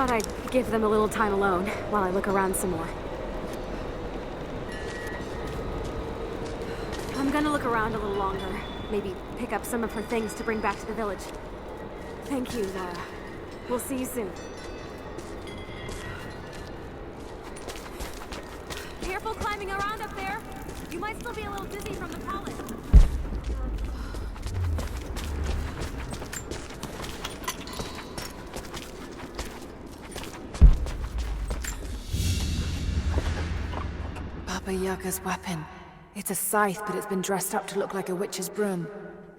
Thought I'd give them a little time alone while I look around some more. I'm gonna look around a little longer. Maybe pick up some of her things to bring back to the village. Thank you, Zara. We'll see you soon. Careful climbing around up there. You might still be a little dizzy from the pollen. Baba-Yaga's weapon. It's a scythe, but it's been dressed up to look like a witch's broom.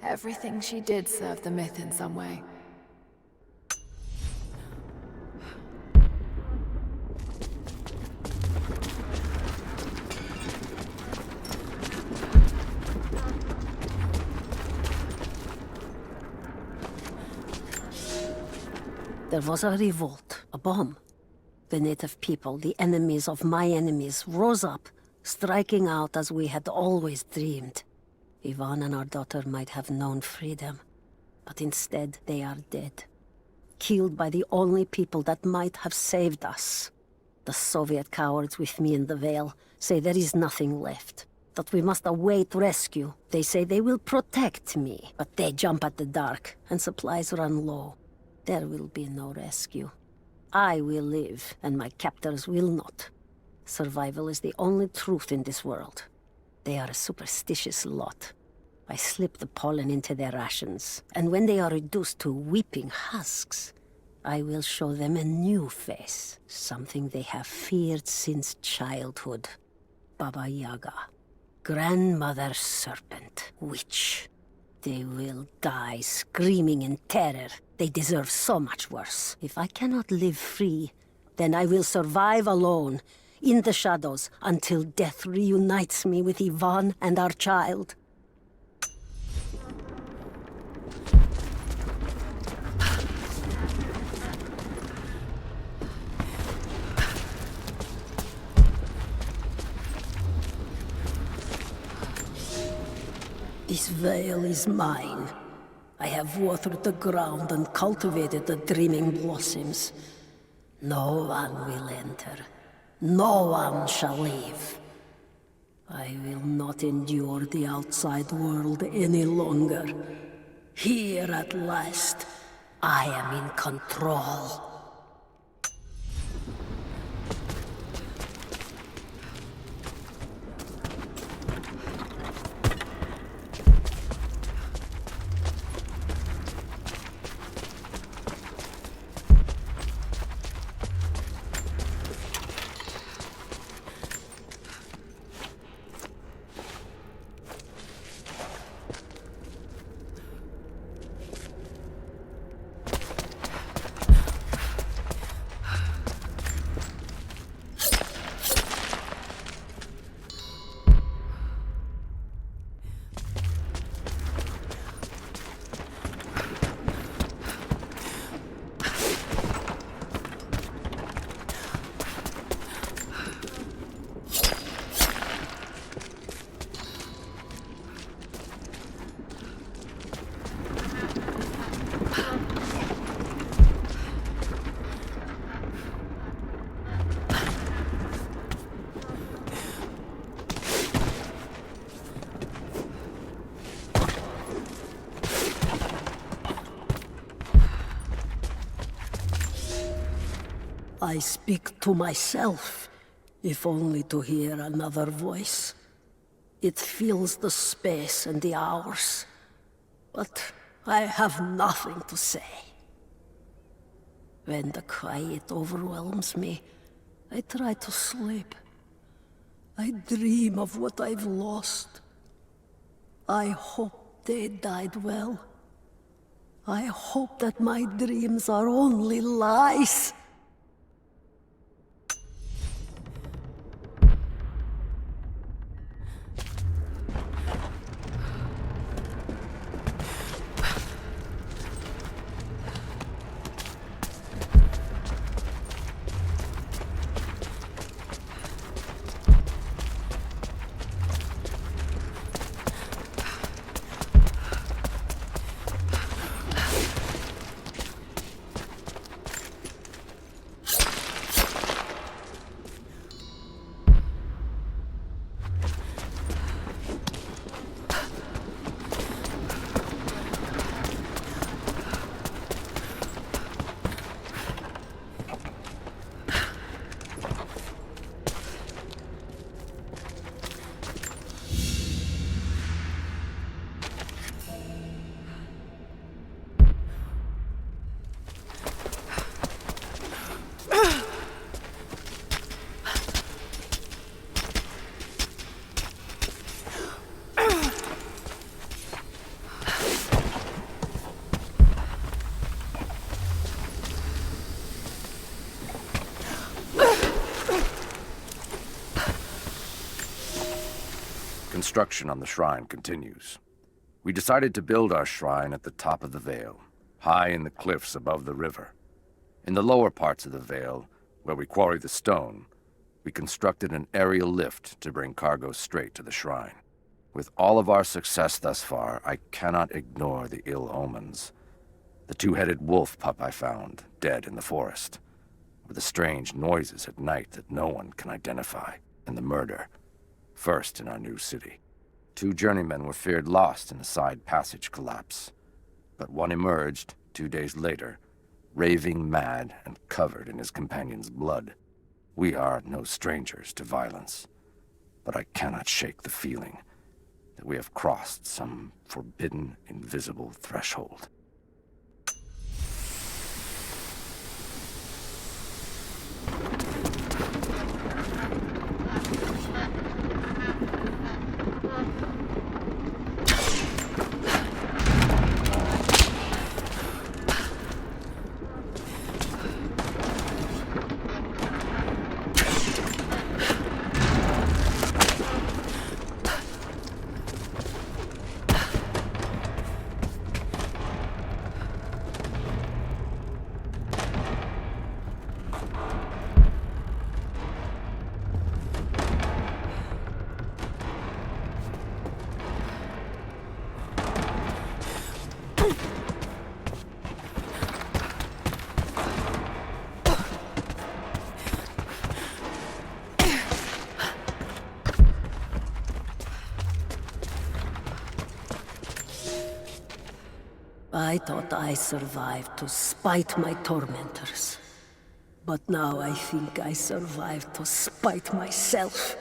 Everything she did served the myth in some way. There was a revolt, a bomb. The native people, the enemies of my enemies, rose up, striking out as we had always dreamed. Ivan and our daughter might have known freedom, but instead they are dead. Killed by the only people that might have saved us. The Soviet cowards with me in the Vale say there is nothing left, that we must await rescue. They say they will protect me, but they jump at the dark, and supplies run low. There will be no rescue. I will live, and my captors will not. Survival is the only truth in this world. They are a superstitious lot. I slip the pollen into their rations, and when they are reduced to weeping husks, I will show them a new face, something they have feared since childhood. Baba-Yaga, grandmother serpent, witch. They will die screaming in terror. They deserve so much worse. If I cannot live free, then I will survive alone, in the shadows, until death reunites me with Ivan and our child. This veil is mine. I have watered the ground and cultivated the dreaming blossoms. No one will enter. No one shall leave. I will not endure the outside world any longer. Here at last, I am in control. I speak to myself, if only to hear another voice. It fills the space and the hours, but I have nothing to say. When the quiet overwhelms me, I try to sleep. I dream of what I've lost. I hope they died well. I hope that my dreams are only lies. construction on the shrine continues. We decided to build our shrine at the top of the Vale, high in the cliffs above the river. In the lower parts of the Vale, where we quarry the stone, we constructed an aerial lift to bring cargo straight to the shrine. With all of our success thus far, I cannot ignore the ill omens. The two-headed wolf pup I found, dead in the forest, or the strange noises at night that no one can identify, and the murder, first in our new city. 2 journeymen were feared lost in a side passage collapse, but one emerged 2 days later, raving mad and covered in his companion's blood. We are no strangers to violence, but I cannot shake the feeling that we have crossed some forbidden, invisible threshold. I thought I survived to spite my tormentors. But now I think I survived to spite myself.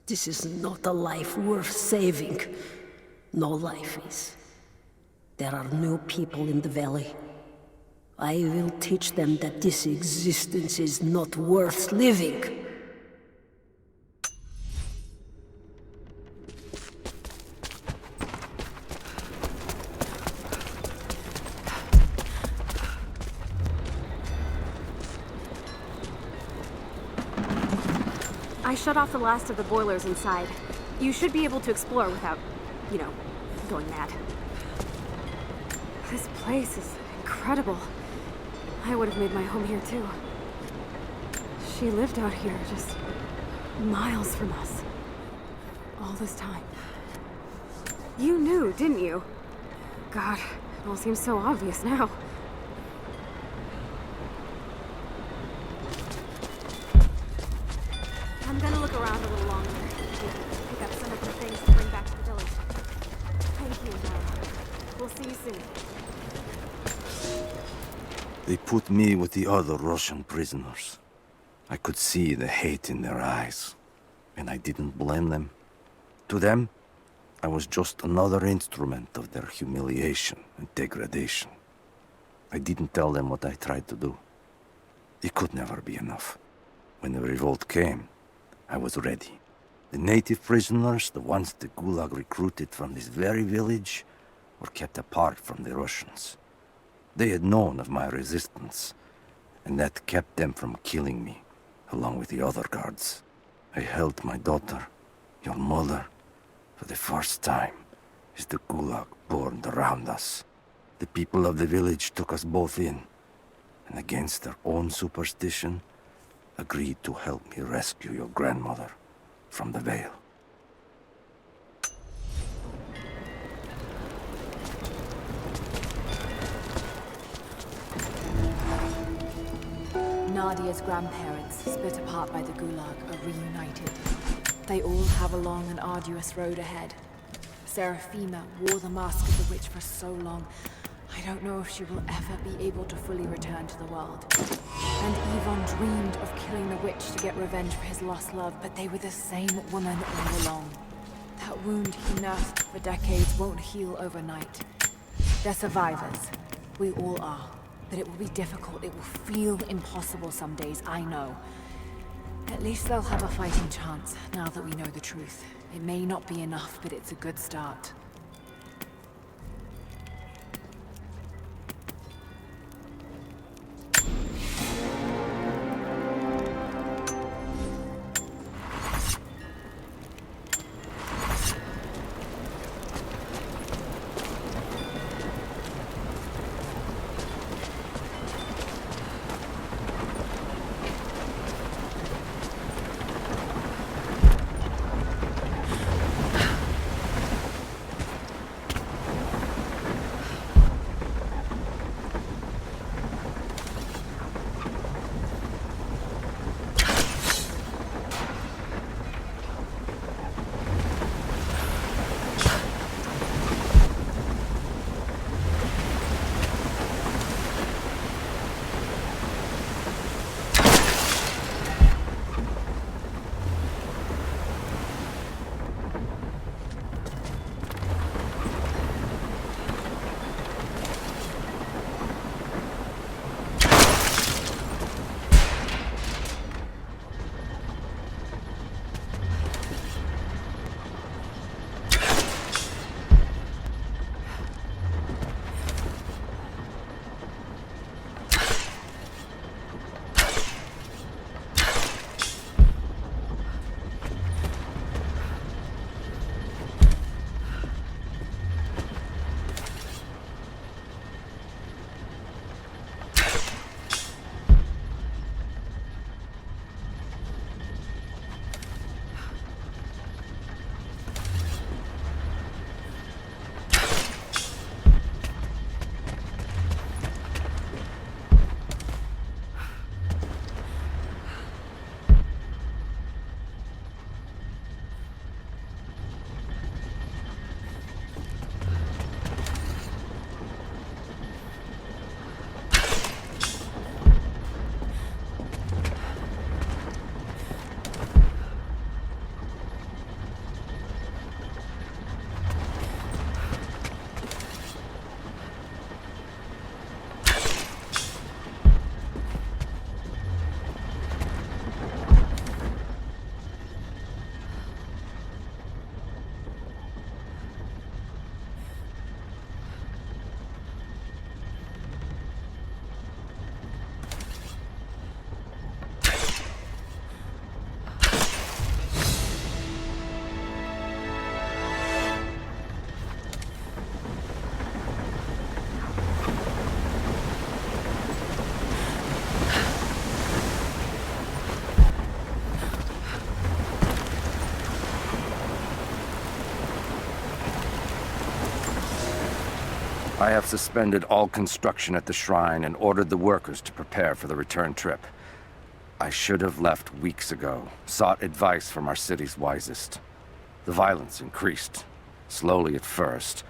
This is not a life worth saving. No life is. There are new people in the valley. I will teach them that this existence is not worth living. I shut off the last of the boilers inside. You should be able to explore without, going mad. This place is incredible. I would have made my home here too. She lived out here just miles from us. All this time. You knew, didn't you? God, it all seems so obvious now. I'm gonna look around a little longer. Pick up some of the things to bring back to the village. Thank you, Lara. We'll see you soon. They put me with the other Russian prisoners. I could see the hate in their eyes, and I didn't blame them. To them, I was just another instrument of their humiliation and degradation. I didn't tell them what I tried to do. It could never be enough. When the revolt came, I was ready. The native prisoners, the ones the Gulag recruited from this very village, were kept apart from the Russians. They had known of my resistance, and that kept them from killing me, along with the other guards. I held my daughter, your mother, for the first time, as the Gulag burned around us. The people of the village took us both in, and against their own superstition, agreed to help me rescue your grandmother from the Vale. Nadia's grandparents, split apart by the Gulag, are reunited. They all have a long and arduous road ahead. Seraphina wore the mask of the witch for so long, I don't know if she will ever be able to fully return to the world. And Yvonne dreamed of killing the witch to get revenge for his lost love, but they were the same woman all along. That wound he nursed for decades won't heal overnight. They're survivors. We all are. But it will be difficult. It will feel impossible some days, I know. At least they'll have a fighting chance, now that we know the truth. It may not be enough, but it's a good start. I have suspended all construction at the shrine and ordered the workers to prepare for the return trip. I should have left weeks ago, sought advice from our city's wisest. The violence increased, slowly at first,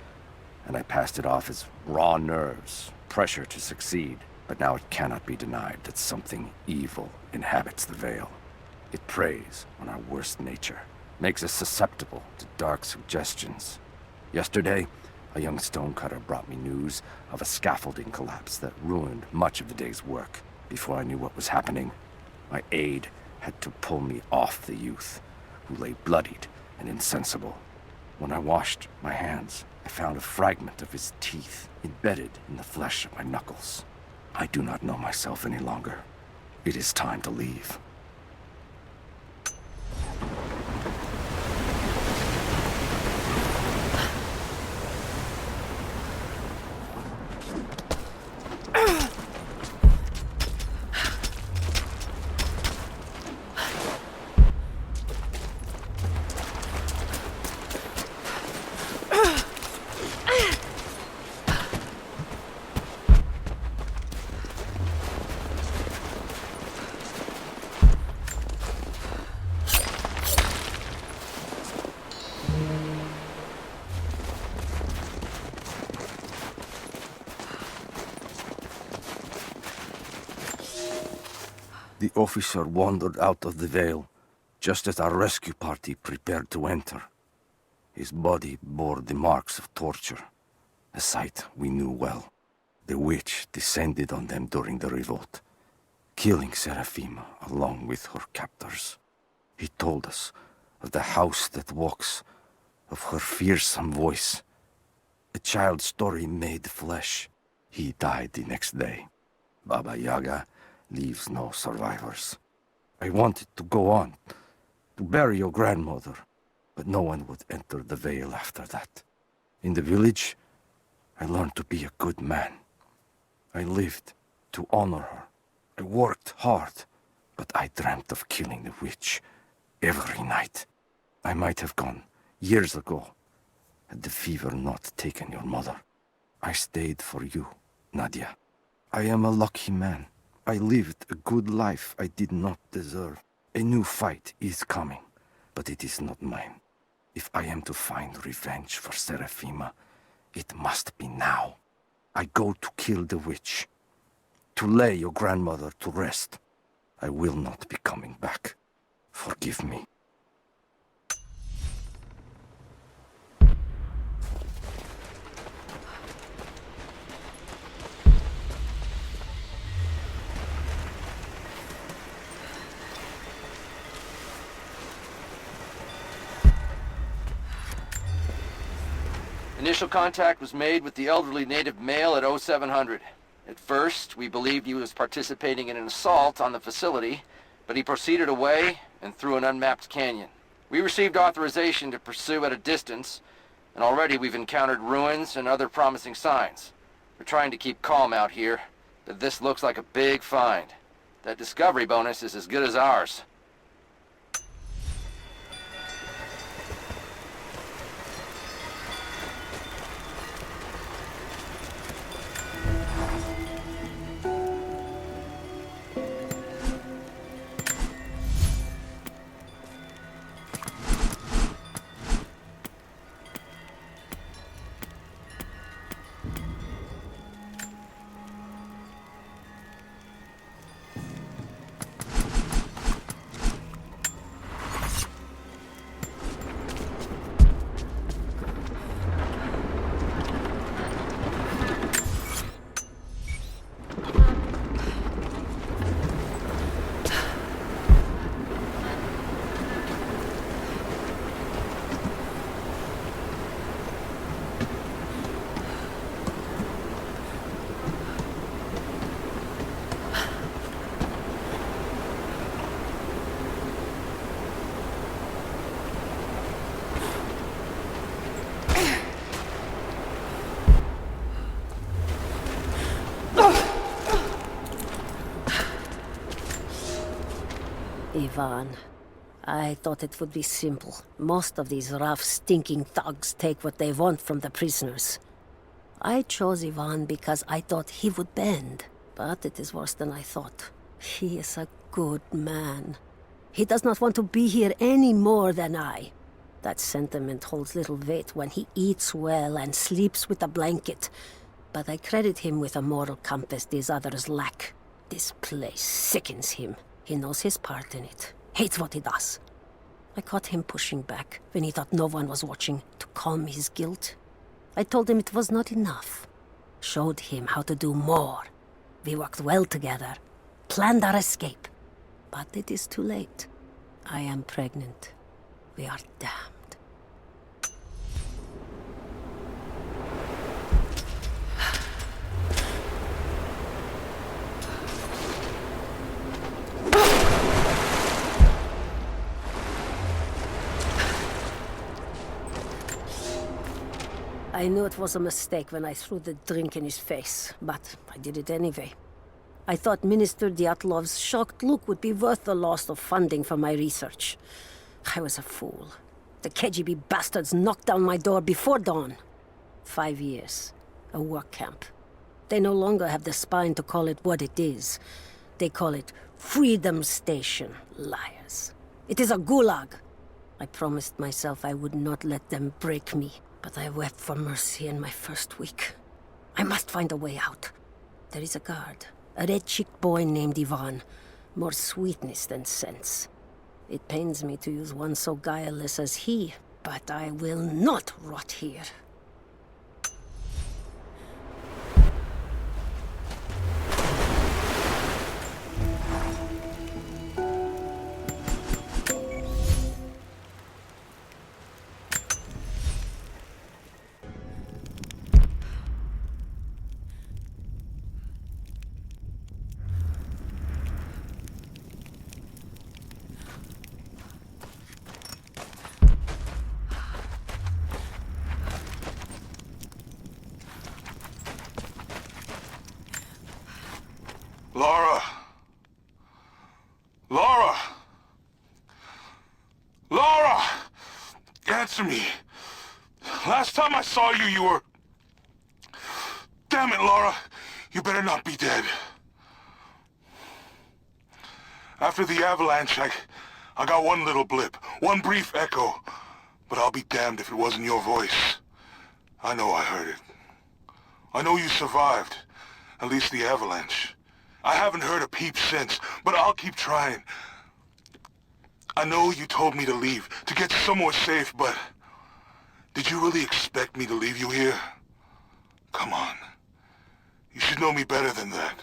and I passed it off as raw nerves, pressure to succeed. But now it cannot be denied that something evil inhabits the Vale. It preys on our worst nature, makes us susceptible to dark suggestions. Yesterday, a young stonecutter brought me news of a scaffolding collapse that ruined much of the day's work. Before I knew what was happening, my aide had to pull me off the youth, who lay bloodied and insensible. When I washed my hands, I found a fragment of his teeth embedded in the flesh of my knuckles. I do not know myself any longer. It is time to leave. The officer wandered out of the Vale, just as our rescue party prepared to enter. His body bore the marks of torture, a sight we knew well. The witch descended on them during the revolt, killing Seraphima along with her captors. He told us of the house that walks, of her fearsome voice. A child's story made flesh. He died the next day. Baba-Yaga leaves no survivors. I wanted to go on, to bury your grandmother, but no one would enter the Vale after that. In the village, I learned to be a good man. I lived to honor her. I worked hard, but I dreamt of killing the witch every night. I might have gone years ago, had the fever not taken your mother. I stayed for you, Nadia. I am a lucky man. I lived a good life I did not deserve. A new fight is coming, but it is not mine. If I am to find revenge for Seraphima, it must be now. I go to kill the witch, to lay your grandmother to rest. I will not be coming back. Forgive me. Initial contact was made with the elderly native male at 0700. At first, we believed he was participating in an assault on the facility, but he proceeded away and through an unmapped canyon. We received authorization to pursue at a distance, and already we've encountered ruins and other promising signs. We're trying to keep calm out here, but this looks like a big find. That discovery bonus is as good as ours. Ivan, I thought it would be simple. Most of these rough, stinking thugs take what they want from the prisoners. I chose Ivan because I thought he would bend. But it is worse than I thought. He is a good man. He does not want to be here any more than I. That sentiment holds little weight when he eats well and sleeps with a blanket. But I credit him with a moral compass these others lack. This place sickens him. He knows his part in it. Hates what he does. I caught him pushing back when he thought no one was watching to calm his guilt. I told him it was not enough. Showed him how to do more. We worked well together. Planned our escape. But it is too late. I am pregnant. We are damned. I knew it was a mistake when I threw the drink in his face, but I did it anyway. I thought Minister Dyatlov's shocked look would be worth the loss of funding for my research. I was a fool. The KGB bastards knocked down my door before dawn. 5 years. A work camp. They no longer have the spine to call it what it is. They call it Freedom Station. Liars. It is a gulag. I promised myself I would not let them break me, but I wept for mercy in my first week. I must find a way out. There is a guard. A red-cheeked boy named Ivan. More sweetness than sense. It pains me to use one so guileless as he, but I will not rot here. Laura! Laura! Laura! Answer me. Last time I saw you, you were... Damn it, Laura. You better not be dead. After the avalanche, I got one little blip, one brief echo. But I'll be damned if it wasn't your voice. I know I heard it. I know you survived. At least the avalanche. I haven't heard a peep since, but I'll keep trying. I know you told me to leave, to get somewhere safe, but... Did you really expect me to leave you here? Come on. You should know me better than that.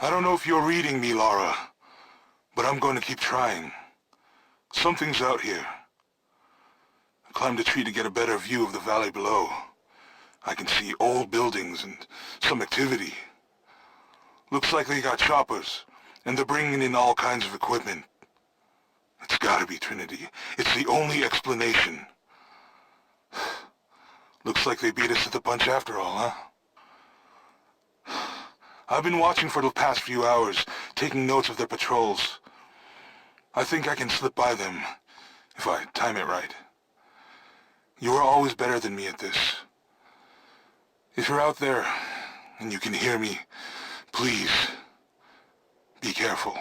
I don't know if you're reading me, Lara, but I'm going to keep trying. Something's out here. I climbed a tree to get a better view of the valley below. I can see old buildings and some activity. Looks like they got choppers, and they're bringing in all kinds of equipment. It's gotta be Trinity. It's the only explanation. Looks like they beat us to the punch after all, huh? I've been watching for the past few hours, taking notes of their patrols. I think I can slip by them, if I time it right. You are always better than me at this. If you're out there, and you can hear me, please, be careful.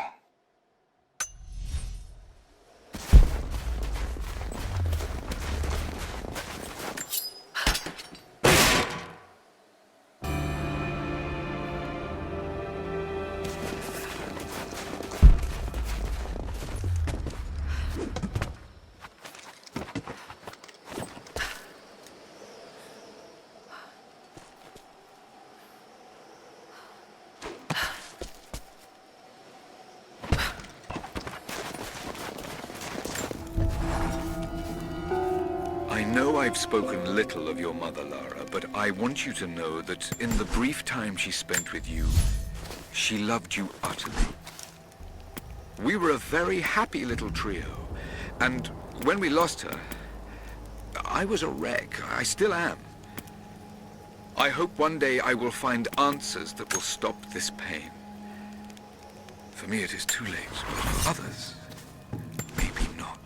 I know I've spoken little of your mother, Lara, but I want you to know that in the brief time she spent with you, she loved you utterly. We were a very happy little trio, and when we lost her, I was a wreck. I still am. I hope one day I will find answers that will stop this pain. For me, it is too late, but for others, maybe not.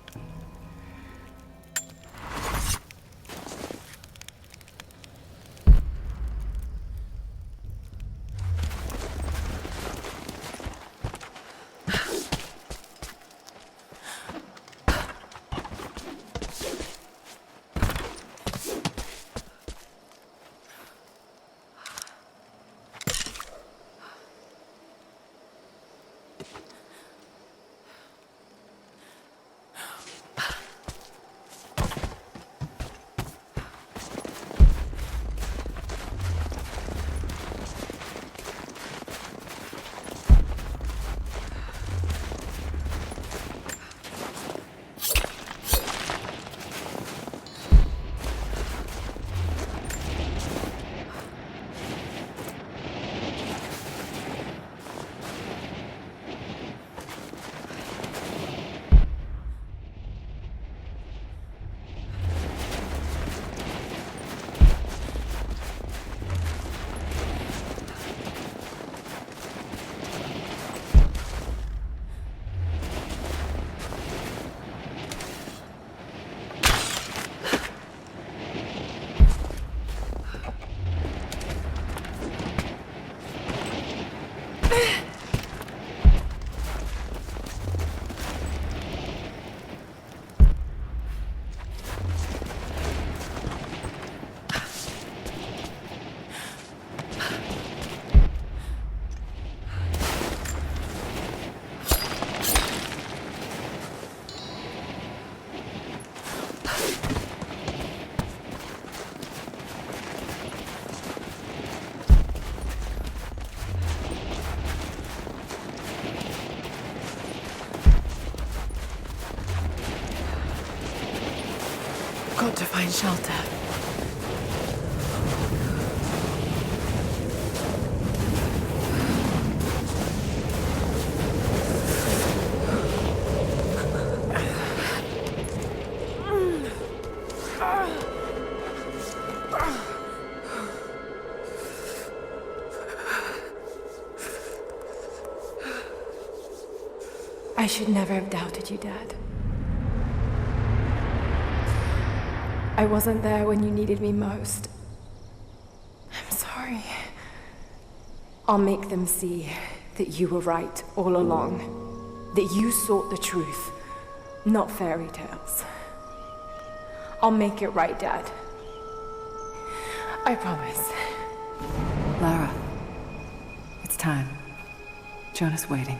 Got to find shelter. I should never have doubted you, Dad. I wasn't there when you needed me most. I'm sorry. I'll make them see that you were right all along. That you sought the truth, not fairy tales. I'll make it right, Dad. I promise. Lara, it's time. Jonah's waiting.